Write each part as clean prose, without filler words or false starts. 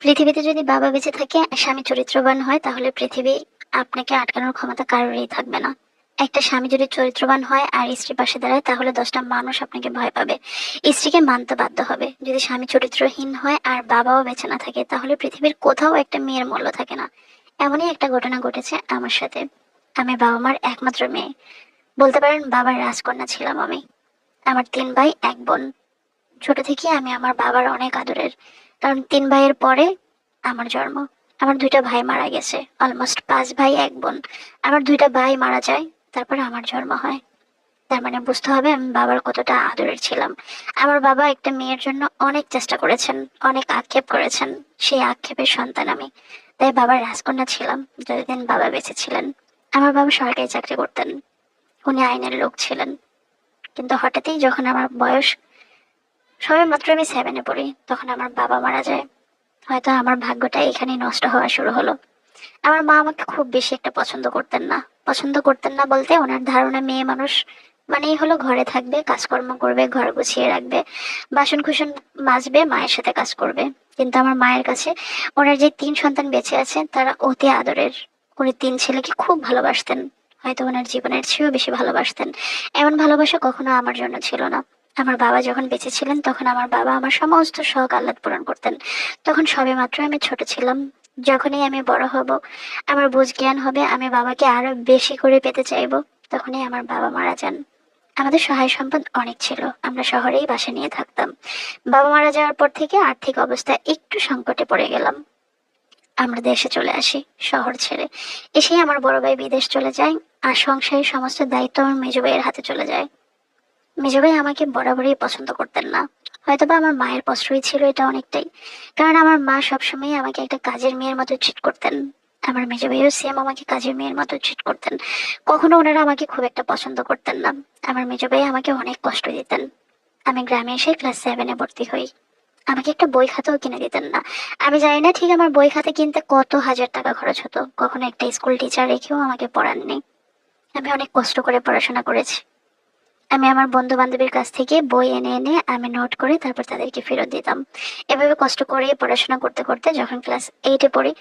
পৃথিবীতে যদি বাবা বেঁচে থাকে আর স্বামী চরিত্রবান হয় তাহলে পৃথিবী আপনাকে আটকানোর ক্ষমতা কারোরই থাকবে না। একটা স্বামী যদি চরিত্রবান হয় আর স্ত্রী পাশে দাঁড়ায় তাহলে 10টা মানুষ আপনাকে ভয় পাবে, স্ত্রীকে মানতে বাধ্য হবে। যদি স্বামী চরিত্রহীন হয় আর বাবাও বেঁচে না থাকে তাহলে পৃথিবীর কোথাও একটা মেয়ের মূল্য থাকে না। এমনই একটা ঘটনা ঘটেছে আমার সাথে। আমি বাবা মার একমাত্র মেয়ে, বলতে পারেন বাবার রাজকন্যা ছিলাম আমি। আমার 3 ভাই 1 বোন। ছোট থেকে আমি আমার বাবার অনেক আদরের, কারণ 3 ভাইয়ের পরে আমার জন্ম। আমার 2টা ভাই মারা গেছে, অলমোস্ট 5 ভাই 1 বোন। আমার 2টা ভাই মারা যায়, তারপর আমার জন্ম হয়। তার মানে বুঝতে হবে আমি বাবার কতটা আদরের ছিলাম। আমার বাবা একটা মেয়ের জন্য অনেক চেষ্টা করেছেন, অনেক আক্ষেপ করেছেন। সেই আক্ষেপের সন্তান আমি। তাই বাবার রাজকন্যা ছিলাম যতদিন বাবা বেঁচে ছিলেন। আমার বাবা সরকারি চাকরি করতেন, উনি আইনের লোক ছিলেন। কিন্তু হঠাৎই যখন আমার বয়স, সবে মাত্র আমি 7-এ পড়ি, তখন আমার বাবা মারা যায়। হয়তো আমার ভাগ্যটা এখানেই নষ্ট হওয়া শুরু হলো। আমার মা আমাকে খুব বেশি একটা পছন্দ করতেন না। পছন্দ করতেন না বলতে ওনার ধারণা মেয়ে মানুষ মানেই হলো ঘরে থাকবে, কাজকর্ম করবে, ঘর গুছিয়ে রাখবে, বাসন কুসন মাজবে, মায়ের সাথে কাজ করবে। কিন্তু আমার মায়ের কাছে ওনার যে 3 সন্তান বেঁচে আছে তারা অতি আদরের। উনি 3 ছেলেকে খুব ভালোবাসতেন, হয়তো ওনার জীবনের চেয়েও বেশি ভালোবাসতেন। এমন ভালোবাসা কখনো আমার জন্য ছিল না। আমার বাবা যখন বেঁচে ছিলেন তখন আমার বাবা আমার সমস্ত শখ আহ্লাদ পূরণ করতেন। তখন সবেমাত্র আমি ছোট ছিলাম। যখনই আমি বড় হব, আমার বুঝ জ্ঞান হবে, আমি বাবাকে আরো বেশি করে পেতে চাইবো, তখনই আমার বাবা মারা যান। আমাদের সহায় সম্পদ অনেক ছিল, আমরা শহরেই বাসা নিয়ে থাকতাম। বাবা মারা যাওয়ার পর থেকে আর্থিক অবস্থা একটু সংকটে পড়ে গেলাম। আমরা দেশে চলে আসি, শহর ছেড়ে। এসেই আমার বড় ভাই বিদেশ চলে যায়, আর সংসারের সমস্ত দায়িত্ব আমার মেজ ভাইয়ের হাতে চলে যায়। মেজ ভাই আমাকে বরাবরই পছন্দ করতেন না। হয়তোবা আমার মায়ের কষ্টই ছিল এটা অনেকটাই, কারণ আমার মা সবসময় আমাকে একটা কাজের মেয়ের মতো ট্রিট করতেন। আমার মেজ ভাইও সেম আমাকে কাজের মেয়ের মতো ট্রিট করতেন। কখনো ওনারা আমাকে খুব একটা পছন্দ করতেন না। আমার মেজ ভাই আমাকে অনেক কষ্ট দিতেন। আমি গ্রামে এসে ক্লাস 7-এ ভর্তি হই। আমাকে একটা বই খাতাও কিনে দিতেন না। আমি জানি না ঠিক আমার বই খাতা কিনতে কত হাজার টাকা খরচ হতো, কখনো একটা স্কুল টিচার রেখেও আমাকে পড়াননি। আমি অনেক কষ্ট করে পড়াশোনা করেছি। আমি আমার বন্ধু বান্ধবীর কাছ থেকে বই এনে এনে আমি নোট করে তারপর তাদেরকে ফেরত দিতাম। এভাবে কষ্ট করে পড়াশোনা করতে করতে যখন ক্লাস 8-এ পড়ি,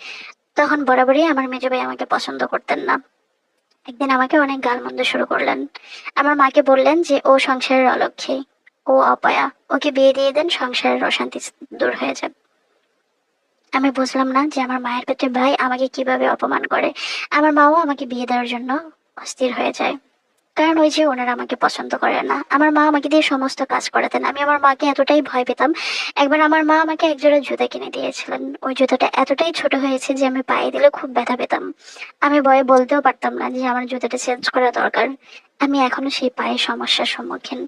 তখন বরাবরই আমার মেজো ভাই আমাকে পছন্দ করতেন না। একদিন আমাকে অনেক গালমন্দ শুরু করলেন। আমার মাকে বললেন যে ও সংসারের অলক্ষী, ও অপয়া, ওকে বিয়ে দিয়ে দেন, সংসারের অশান্তি দূর হয়ে যাবে। আমি বুঝলাম না যে আমার মায়ের পেটে ভাই আমাকে কিভাবে অপমান করে। আমার মাও আমাকে বিয়ে দেওয়ার জন্য অস্থির হয়ে যায়, কারণ ওই যে ওনারা আমাকে পছন্দ করে না। আমার মা আমাকে দিয়ে সমস্ত কাজ করাতেন, আমি আমার মাকে এতটাই ভয় পেতাম। একবার আমার মা আমাকে একজোড়া জুতা কিনে দিয়েছিলেন। ওই জুতাটা এতটাই ছোট হয়েছে যে আমি পায়ে দিলে খুব ব্যথা পেতাম। আমি ভয়ে বলতেও পারতাম না যে আমার জুতাটা চেঞ্জ করা দরকার। আমি এখনো সেই পায়ে সমস্যার সম্মুখীন।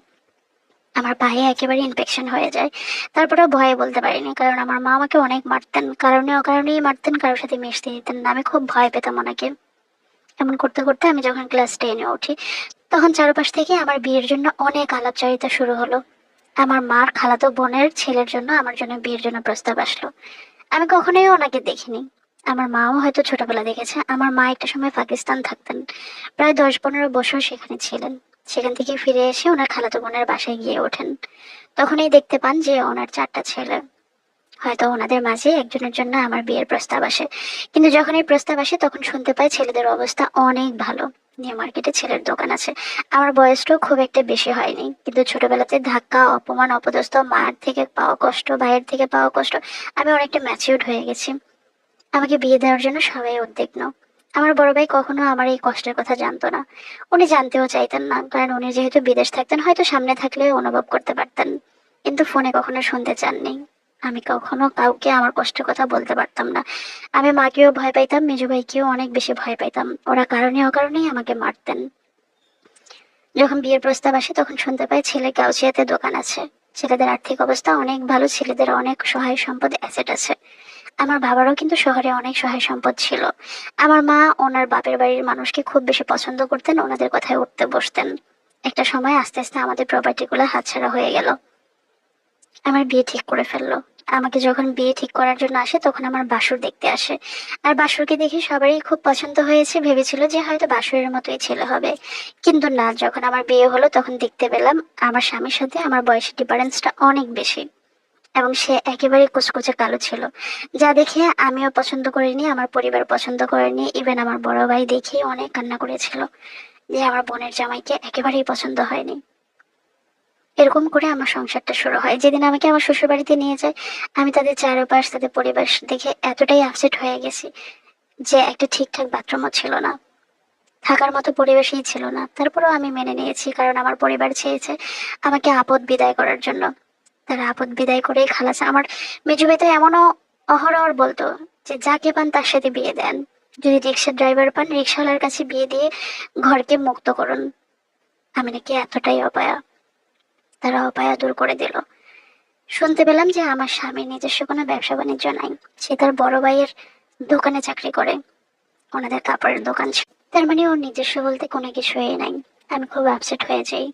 আমার পায়ে একেবারে ইনফেকশন হয়ে যায়। তারপরেও ভয়ে বলতে পারিনি, কারণ আমার মা আমাকে অনেক মারতেন, কারণে অকারণেই মারতেন, কারোর সাথে মিশতে দিতেন না। আমি খুব ভয় পেতাম ওনাকে। এমন করতে করতে আমি যখন ক্লাস 10-এ উঠি, তখন চারপাশ থেকে আমার বিয়ের জন্য অনেক আলাপচারিতা শুরু হলো। আমার মার খালাতো বোনের ছেলের জন্য আমার জন্য বিয়ের জন্য প্রস্তাব আসলো। আমি কখনোই ওনাকে দেখিনি। আমার মাও হয়তো ছোটবেলা দেখেছে। আমার মা একটা সময় পাকিস্তান থাকতেন, প্রায় 10-15 বছর সেখানে ছিলেন। সেখান থেকে ফিরে এসে ওনার খালাতো বোনের বাসায় গিয়ে ওঠেন। তখনই দেখতে পান যে ওনার 4টা ছেলে। হয়তো ওনাদের মাঝে একজনের জন্য আমার বিয়ের প্রস্তাব আসে। কিন্তু যখন এই প্রস্তাব আসে তখন শুনতে পাই ছেলেদের অবস্থা অনেক ভালো, নিউ মার্কেটে ছেলের দোকান আছে। আমার বয়সটাও খুব একটা বেশি হয়নি, কিন্তু ছোটবেলাতে ধাক্কা, অপমান, অপদস্থ, মায়ের থেকে পাওয়া কষ্ট, ভাইয়ের থেকে পাওয়া কষ্ট, আমি অনেকটা ম্যাচিউরড হয়ে গেছি। আমাকে বিয়ে দেওয়ার জন্য সবাই উদ্বিগ্ন। আমার বড় ভাই কখনো আমার এই কষ্টের কথা জানতো না। উনি জানতেও চাইতেন না, কারণ উনি যেহেতু বিদেশ থাকতেন হয়তো সামনে থাকলে অনুভব করতে পারতেন, কিন্তু ফোনে কখনো শুনতে চাননি। আমি কখনো কাউকে আমার কষ্টের কথা বলতে পারতাম না। আমি মাকেও ভয় পাইতাম, মেজো ভাইকেও অনেক বেশি ভয় পাইতাম। ওরা কারণে অকারণেই আমাকে মারতেন। যখন বিয়ের প্রস্তাব আসে তখন শুনতে পাই ছেলে গাউছিয়াতে দোকান আছে। ছেলেদের আর্থিক অবস্থা অনেক ভালো, ছেলেদের অনেক সহায় সম্পদ অ্যাসেট আছে। আমার বাবারও কিন্তু শহরে অনেক সহায় সম্পদ ছিল। আমার মা ওনার বাপের বাড়ির মানুষকে খুব বেশি পছন্দ করতেন, ওনাদের কথায় উঠতে বসতেন। একটা সময় আস্তে আস্তে আমাদের প্রপার্টি গুলো হাতছাড়া হয়ে গেল। আমার বিয়ে ঠিক করে ফেললো। আমাকে যখন বিয়ে ঠিক করার জন্য আসে তখন আমার বাসুর দেখতে আসে। আর বাসুরকে দেখে সবারই খুব পছন্দ হয়েছে, ভেবেছিল যে হয়তো বাসুরের মতোই ছেলে হবে। কিন্তু না, যখন আমার বিয়ে হলো তখন দেখতে পেলাম আমার স্বামীর সাথে আমার বয়সের ডিফারেন্সটা অনেক বেশি। এবং সে একেবারে কুচকুচে কালো ছিল, যা দেখে আমিও পছন্দ করিনি, আমার পরিবার পছন্দ করেনি। ইভেন আমার বড় ভাই দেখে অনেক কান্না করেছিল যে আমার বোনের জামাইকে একেবারেই পছন্দ হয়নি। এরকম করে আমার সংসারটা শুরু হয়। যেদিন আমাকে আমার শ্বশুর বাড়িতে নিয়ে যায়, আমি তাদের চারপাশ, তাদের পরিবার দেখে এতটাই আপসেট হয়ে গেছি যে একটা ঠিকঠাক বাথরুমও ছিল না, থাকার মতো পরিবেশই ছিল না। তারপরেও আমি মেনে নিয়েছি, কারণ আমার পরিবার চেয়েছে আমাকে আপদ বিদায় করার জন্য। তারা আপদ বিদায় করেই খালাস। আমার মেজু ভাই তো এমনও অহরহ বলতো যে যাকে পান তার সাথে বিয়ে দেন, যদি রিক্সা ড্রাইভার পান রিক্সাওয়ালার কাছে বিয়ে দিয়ে ঘরকে মুক্ত করুন। আমি নাকি এতটাই অপায়া। তারা অপায়া দূর করে দিল। শুনতে পেলাম যে আমার স্বামীর নিজস্ব কোনো ব্যবসা বাণিজ্য নাই, সে তার বড় ভাইয়ের দোকানে চাকরি করে, ওনাদের কাপড়ের দোকান ছিল। তার মানে ওর নিজস্ব বলতে কোনো কিছুই নাই। আমি খুব আপসেট হয়ে যাই।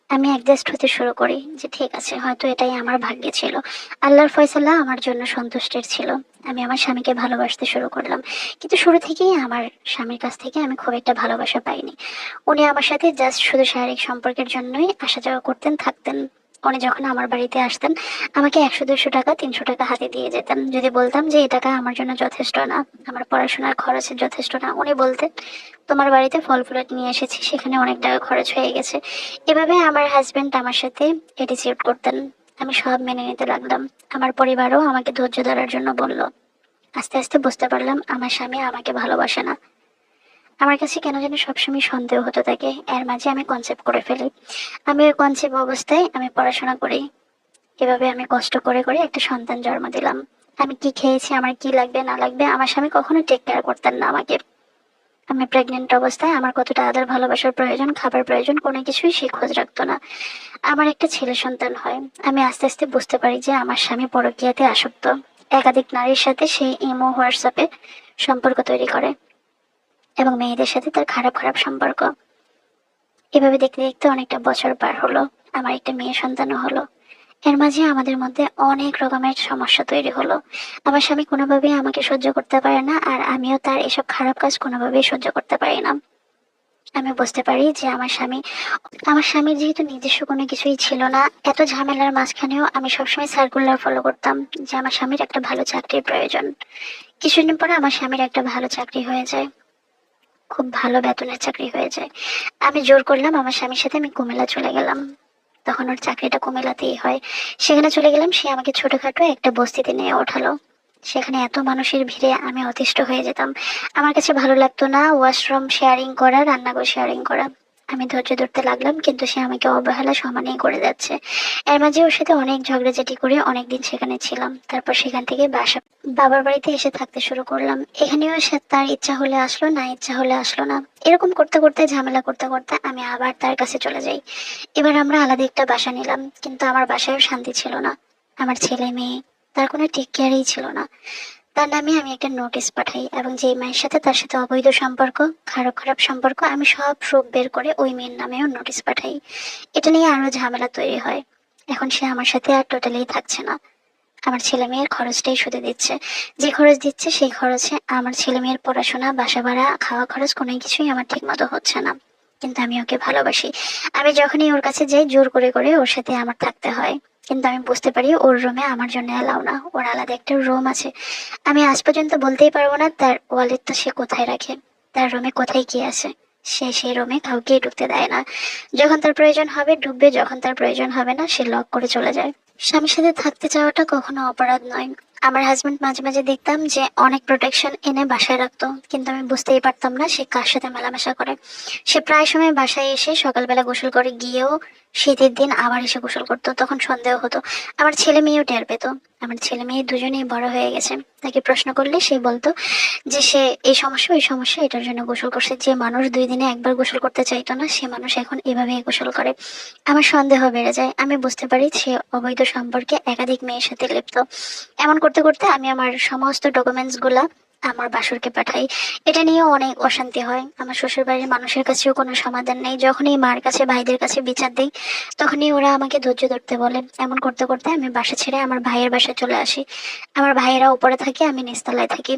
আমি অ্যাডজাস্ট হতে শুরু করি যে ঠিক আছে, হয়তো এটাই আমার ভাগ্যে ছিল, আল্লাহর ফয়সালা আমার জন্য সন্তুষ্টের ছিল। আমি আমার স্বামীকে ভালোবাসতে শুরু করলাম, কিন্তু শুরু থেকেই আমার স্বামীর কাছ থেকে আমি খুব একটা ভালোবাসা পাইনি। উনি আমার সাথে জাস্ট শুধু শারীরিক সম্পর্কের জন্যই আসা যাওয়া করতেন, থাকতেন। উনি যখন আমার বাড়িতে আসতেন, আমাকে 100-200 টাকা 300 টাকা হাতে দিয়ে যেতেন। যদি বলতাম যে এই টাকা আমার জন্য যথেষ্ট না, আমার পড়াশোনার খরচের যথেষ্ট না, উনি বলতেন তোমার বাড়িতে ফল ফুল নিয়ে এসেছি, সেখানে অনেক টাকা খরচ হয়ে গেছে। এভাবে আমার হাজবেন্ড আমার সাথে অ্যাটিটিউড করতেন। আমি সব মেনে নিতে লাগলাম। আমার পরিবারও আমাকে ধৈর্য ধরার জন্য বলল। আস্তে আস্তে বুঝতে পারলাম আমার স্বামী আমাকে ভালোবাসে না। আমার কাছে কেন যেন সবসময় সন্দেহ হতে থাকে। এর মাঝে আমি কনসেপ্ট করে ফেলি। আমি ওই কনসেপ্ট অবস্থায় আমি পড়াশোনা করি। এভাবে আমি কষ্ট করে করে একটা সন্তান জন্ম দিলাম। আমি কি খেয়েছি, আমার কি লাগবে না লাগবে, আমার স্বামী কখনো টেক কেয়ার করতেন না আমাকে। আমি প্রেগনেন্ট অবস্থায় আমার কতটা আদর ভালোবাসার প্রয়োজন, খাবার প্রয়োজন, কোনো কিছুই সে খোঁজ রাখতো না। আমার একটা ছেলে সন্তান হয়। আমি আস্তে আস্তে বুঝতে পারি যে আমার স্বামী পরকীয়াতে আসক্ত। একাধিক নারীর সাথে সে ইমো, হোয়াটসঅ্যাপে সম্পর্ক তৈরি করে এবং মেয়েদের সাথে তার খারাপ খারাপ সম্পর্ক। এভাবে দেখতে দেখতে অনেকটা বছর পার হলো। আমার একটা মেয়ে সন্তানও হলো। এর মাঝে আমাদের মধ্যে অনেক রকমের সমস্যা তৈরি হলো। আমার স্বামী কোনোভাবেই আমাকে সহ্য করতে পারে না, আর আমিও তার এসব খারাপ কাজ কোনোভাবেই সহ্য করতে পারি না। আমি বুঝতে পারি যে আমার স্বামীর যেহেতু নিজস্ব কোনো কিছুই ছিল না, এত ঝামেলার মাঝখানেও আমি সবসময় সার্কুলার ফলো করতাম যে আমার স্বামীর একটা ভালো চাকরির প্রয়োজন। কিছুদিন পরে আমার স্বামীর একটা ভালো চাকরি হয়ে যায়, খুব ভালো বেতনের চাকরি হয়ে যায়। আমি জোর করলাম আমার স্বামীর সাথে, আমি কুমিল্লা চলে গেলাম। তখন ওর চাকরিটা কুমিল্লাতেই হয়। সেখানে চলে গেলাম, সে আমাকে ছোটখাটো একটা বস্তিতে নিয়ে ওঠালো। সেখানে এত মানুষের ভিড়ে আমি অতিষ্ঠ হয়ে যেতাম। আমার কাছে ভালো লাগতো না ওয়াশরুম শেয়ারিং করা, রান্নাঘর শেয়ারিং করা। আমি ধৈর্য ধরতে লাগলাম, কিন্তু সে আমাকে অবহেলা সমানেই করে যাচ্ছে। এর মাঝে ওর সাথে অনেক ঝগড়াঝাটি করে অনেকদিন সেখানে ছিলাম। তারপর সেখান থেকে বাবার বাড়িতে এসে থাকতে শুরু করলাম। এখানেও সে তার ইচ্ছা হলে আসলো, না ইচ্ছা হলে আসলো না। এরকম করতে করতে, ঝামেলা করতে করতে আমি আবার তার কাছে চলে যাই। এবার আমরা আলাদা একটা বাসা নিলাম, কিন্তু আমার বাসায়ও শান্তি ছিল না। আমার ছেলে মেয়ে, তার কোনো টেক কেয়ারই ছিল না। তার নামে আমি একটা নোটিশ পাঠাই, এবং যে মেয়ের সাথে তার সাথে অবৈধ সম্পর্ক, খারাপ খারাপ সম্পর্ক, আমি সব প্রুফ বের করে ওই মেয়ের নামেও নোটিশ পাঠাই। এটা নিয়ে আরো ঝামেলা তৈরি হয়। এখন সে আমার সাথে আর টোটালি থাকছে না। আমার ছেলে মেয়ের খরচটাই শুধু দিচ্ছে। যে খরচ দিচ্ছে সেই খরচে আমার ছেলে মেয়ের পড়াশোনা, বাসা ভাড়া, খাওয়া খরচ কোনো কিছুই আমার ঠিক মতো হচ্ছে না। কিন্তু আমি ওকে ভালোবাসি। আমি যখনই ওর কাছে যাই জোর করে করে ওর সাথে আমার থাকতে হয়। কিন্তু আমি বুঝতে পারি ওর রুমে আমার জন্য অ্যালাউ না, ওর আলাদা একটা রুম আছে। আমি আজ পর্যন্ত বলতেই পারবো না তার ওয়ালেটটা সে কোথায় রাখে, তার রুমে কোথায় কি আছে। সে সেই রুমে কাউকেই ঢুকতে দেয় না। যখন তার প্রয়োজন হবে ঢুকবে, যখন তার প্রয়োজন হবে না সে লক করে চলে যায়। স্বামীর সাথে থাকতে চাওয়াটা কখনো অপরাধ নয়। আমার হাজবেন্ড মাঝে মাঝে দেখতাম যে অনেক প্রোটেকশন এনে বাসায় রাখতো, কিন্তু আমি বুঝতেই পারতাম না সে কার সাথে মেলামেশা করে। সে প্রায় সময় বাসায় এসে সকালবেলা গোসল করে গিয়েও শীতের দিন আবার এসে গোসল করতো, তখন সন্দেহ হতো। আমার ছেলে মেয়েও টের পেত। আমার ছেলে মেয়ে দুজনেই বড় হয়ে গেছে। তাকে প্রশ্ন করলে সে বলতো যে সে এই সমস্যা ওই সমস্যা এটার জন্য গোসল করছে। যে মানুষ 2 দিনে একবার গোসল করতে চাইতো না, সে মানুষ এখন এভাবেই গোসল করে। আমার সন্দেহ বেড়ে যায়। আমি বুঝতে পারি সে অবৈধ সম্পর্কে একাধিক মেয়ের সাথে লিপ্ত। এমন করতে করতে আমি আমার সমস্ত ডকুমেন্টস গুলা আমার বাসুরকে পাঠাই। এটা নিয়ে অনেক অশান্তি হয়। আমার শ্বশুর বাড়ির মানুষের কাছেও কোনো সমাধান নেই। যখনই মার কাছে, ভাইদের কাছে বিচার দিই, তখনই ওরা আমাকে ধৈর্য ধরতে বলে। এমন করতে করতে আমি বাসা ছেড়ে আমার ভাইয়ের বাসায় চলে আসি। আমার ভাইয়েরা উপরে থাকে, আমি নিচতলায় থাকি।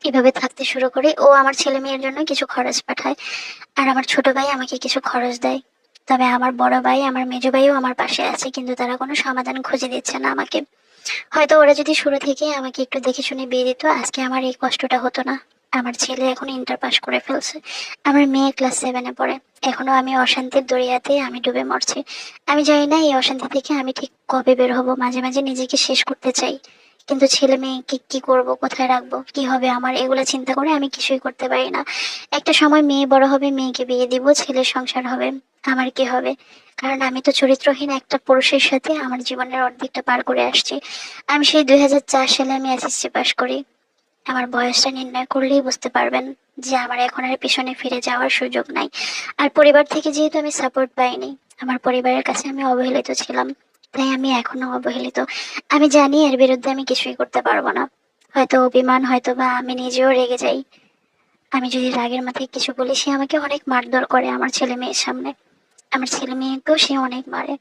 এভাবে থাকতে শুরু করি। ও আমার ছেলে মেয়ের জন্য কিছু খরচ পাঠায়, আর আমার ছোট ভাই আমাকে কিছু খরচ দেয়। তবে আমার বড় ভাই, আমার মেজো ভাইও আমার পাশে আছে, কিন্তু তারা কোনো সমাধান খুঁজে দিচ্ছে না আমাকে। হয়তো ওরা যদি শুরু থেকে আমাকে একটু দেখে শুনে বিয়ে দিত, আজকে আমার এই কষ্টটা হতো না। আমার ছেলে এখন ইন্টার পাস করে ফেলছে, আমার মেয়ে ক্লাস 7-এ পড়ে। এখনো আমি অশান্তির দরিয়াতে আমি ডুবে মরছি। আমি জানি না এই অশান্তি থেকে আমি ঠিক কবে বের হব। মাঝে মাঝে নিজেকে শেষ করতে চাই, কিন্তু ছেলে মেয়েকে কি করব, কোথায় রাখবো, কি হবে আমার, এগুলো চিন্তা করে আমি কিছুই করতে পারি না। একটা সময় মেয়ে বড় হবে, মেয়েকে বিয়ে দিব, ছেলের সংসার হবে, আমার কি হবে? কারণ আমি তো চরিত্রহীন একটা পুরুষের সাথে আমার জীবনের অর্ধেকটা পার করে আসছি। আমি সেই 2004 সালে আমি এসএসসি পাস করি। আমার বয়সটা নির্ণয় করলেই বুঝতে পারবেন যে আমার এখন আর পিছনে ফিরে যাওয়ার সুযোগ নাই। আর পরিবার থেকে যেহেতু আমি সাপোর্ট পাইনি, আমার পরিবারের কাছে আমি অবহেলিত ছিলাম, তাই আমি এখনো অবহেলিত। আমি জানি এর বিরুদ্ধে আমি কিছুই করতে পারবো না। হয়তো অভিমান, হয়তো বা আমি নিজেও রেগে যাই। আমি যদি রাগের মাথায় কিছু বলি, সে আমাকে অনেক মারধর করে আমার ছেলে মেয়ের সামনে। আমার ছেলে মেয়েকেও সে অনেক মারে।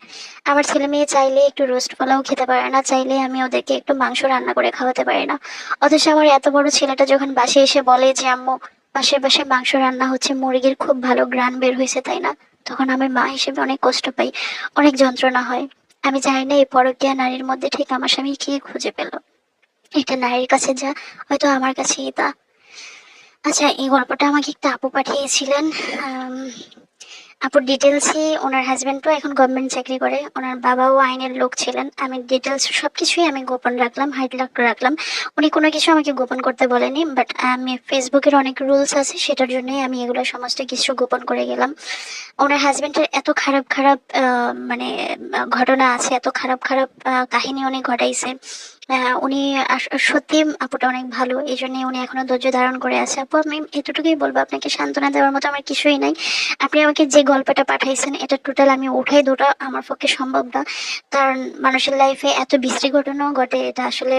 আমার ছেলে মেয়ে চাইলে একটু রোস্ট পোলাও খেতে পারে না, চাইলে আমি ওদেরকে একটু মাংস রান্না করে খাওয়াতে পারি না। অথচ আমার এত বড় ছেলেটা যখন বাসায় এসে বলে যে আম্মু, পাশের বাসায় মাংস রান্না হচ্ছে, মুরগির খুব ভালো গ্রান বের হয়েছে তাই না, তখন আমি মা হিসেবে অনেক কষ্ট পাই, অনেক যন্ত্রণা হয়। আমি জানি না এই পরকীয়া নারীর মধ্যে ঠিক আমার স্বামী কি খুঁজে পেল। এটা নারীর কাছে যা, হয়তো আমার কাছেই তা। আচ্ছা, এই গল্পটা আমাকে একটা আপু পাঠিয়েছিলেন। আম, আপুর ডিটেলসে, ওনার হাজবেন্ডও এখন গভর্নমেন্ট চাকরি করে, ওনার বাবাও আইনের লোক ছিলেন। আমি ডিটেলস সবকিছুই আমি গোপন রাখলাম, হাইলাইট করে রাখলাম। উনি কোনো কিছু আমাকে গোপন করতে বলেনি, বাট আমি ফেসবুকের অনেক রুলস আছে, সেটার জন্যই আমি এগুলো সমস্ত কিছু গোপন করে গেলাম। ওনার হাজবেন্ডের এত খারাপ খারাপ মানে ঘটনা আছে, এত খারাপ খারাপ কাহিনী উনি ঘটাইছে। উনি সত্যি আপুটা অনেক ভালো, এই জন্য উনি এখনো ধৈর্য ধারণ করে আছে। আপু, আমি এতটুকুই বলবো, আপনাকে সান্ত্বনা দেওয়ার মতো আমার কিছুই নাই। আপনি আমাকে যে গল্পটা পাঠাইছেন, এটা টোটাল আমি উঠাই দুটো আমার পক্ষে সম্ভব না। কারণ মানুষের লাইফে এত বিশ্রী ঘটনাও ঘটে, এটা আসলে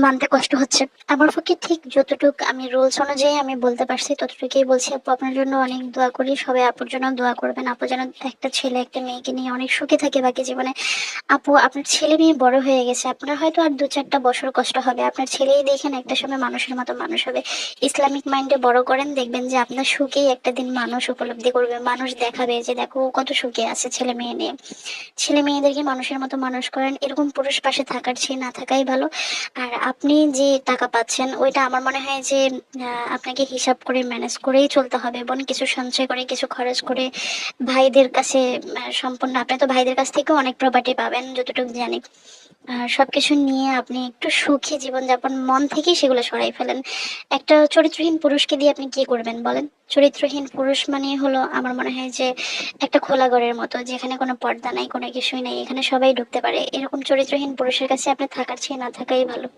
মানতে কষ্ট হচ্ছে। আমার পক্ষে ঠিক যতটুক আমি রুলস অনুযায়ী আমি বলতে পারছি ততটুকুই বলছি। আপু, আপনার জন্য অনেক দোয়া করি, সবাই আপুর জন্য দোয়া করবেন। আপু যেন একটা ছেলে একটা মেয়েকে নিয়ে অনেক সুখে থাকে বাকি জীবনে। আপু, আপনার ছেলে মেয়ে বড় হয়ে গেছে, আপনার হয়তো আর 2-4টা বছর কষ্ট হবে। আপনার ছেলেই দেখেন একটা সময় মানুষের মতো মানুষ হবে। ইসলামিক মাইন্ডে বড় করেন, দেখবেন যে আপনার সুখেই একটা দিন মানুষ উপলব্ধি করবে, মানুষ দেখাবে যে দেখো ও কত সুখে আছে ছেলে মেয়ে নিয়ে। ছেলে মেয়েদেরকে মানুষের মতো মানুষ করেন, এরকম পুরুষ পাশে থাকার চেয়ে না থাকাই ভালো। আর আপনি যে টাকা পাচ্ছেন, ওইটা আমার মনে হয় যে আপনাকে হিসাব করে ম্যানেজ করেই চলতে হবে, এবং কিছু সঞ্চয় করে কিছু খরচ করে ভাইদের কাছে সম্পূর্ণ, আপনি তো ভাইদের কাছ থেকেও অনেক প্রপার্টি পাবেন যতটুকু জানি। সবকিছু নিয়ে আপনি একটু সুখী জীবনযাপন মন থেকেই সেগুলো সরাই ফেলেন। একটা চরিত্রহীন পুরুষকে দিয়ে আপনি কি করবেন বলেন? চরিত্রহীন পুরুষ মানে হলো আমার মনে হয় যে একটা খোলা ঘরের মতো, যেখানে কোনো পর্দা নাই, কোনো কিছুই নাই, এখানে সবাই ঢুকতে পারে। এরকম চরিত্রহীন পুরুষের কাছে আপনি থাকার চেয়ে না থাকাই ভালো।